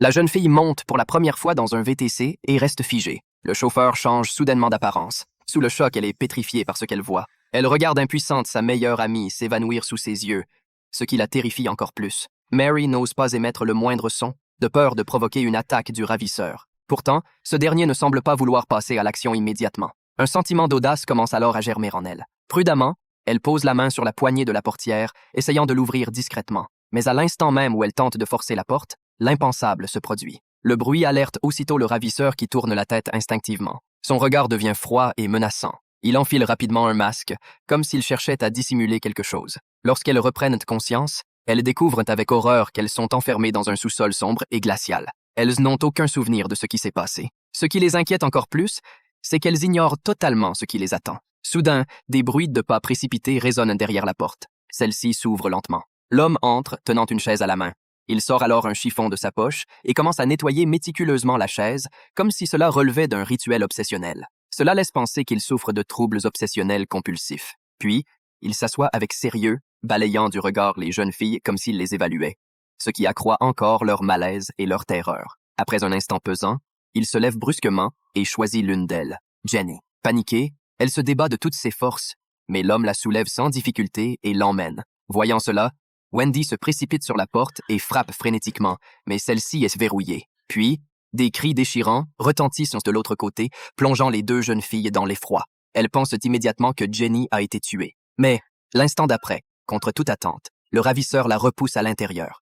La jeune fille monte pour la première fois dans un VTC et reste figée. Le chauffeur change soudainement d'apparence. Sous le choc, elle est pétrifiée par ce qu'elle voit. Elle regarde impuissante sa meilleure amie s'évanouir sous ses yeux, ce qui la terrifie encore plus. Mary n'ose pas émettre le moindre son, de peur de provoquer une attaque du ravisseur. Pourtant, ce dernier ne semble pas vouloir passer à l'action immédiatement. Un sentiment d'audace commence alors à germer en elle. Prudemment, elle pose la main sur la poignée de la portière, essayant de l'ouvrir discrètement. Mais à l'instant même où elle tente de forcer la porte, l'impensable se produit. Le bruit alerte aussitôt le ravisseur qui tourne la tête instinctivement. Son regard devient froid et menaçant. Il enfile rapidement un masque, comme s'il cherchait à dissimuler quelque chose. Lorsqu'elles reprennent conscience, elles découvrent avec horreur qu'elles sont enfermées dans un sous-sol sombre et glacial. Elles n'ont aucun souvenir de ce qui s'est passé. Ce qui les inquiète encore plus, c'est qu'elles ignorent totalement ce qui les attend. Soudain, des bruits de pas précipités résonnent derrière la porte. Celle-ci s'ouvre lentement. L'homme entre, tenant une chaise à la main. Il sort alors un chiffon de sa poche et commence à nettoyer méticuleusement la chaise, comme si cela relevait d'un rituel obsessionnel. Cela laisse penser qu'il souffre de troubles obsessionnels compulsifs. Puis, il s'assoit avec sérieux, balayant du regard les jeunes filles comme s'il les évaluait, ce qui accroît encore leur malaise et leur terreur. Après un instant pesant, il se lève brusquement et choisit l'une d'elles, Jenny. Paniquée, elle se débat de toutes ses forces, mais l'homme la soulève sans difficulté et l'emmène. Voyant cela, Wendy se précipite sur la porte et frappe frénétiquement, mais celle-ci est verrouillée. Puis, des cris déchirants retentissent de l'autre côté, plongeant les deux jeunes filles dans l'effroi. Elles pensent immédiatement que Jenny a été tuée. Mais, l'instant d'après, contre toute attente, le ravisseur la repousse à l'intérieur.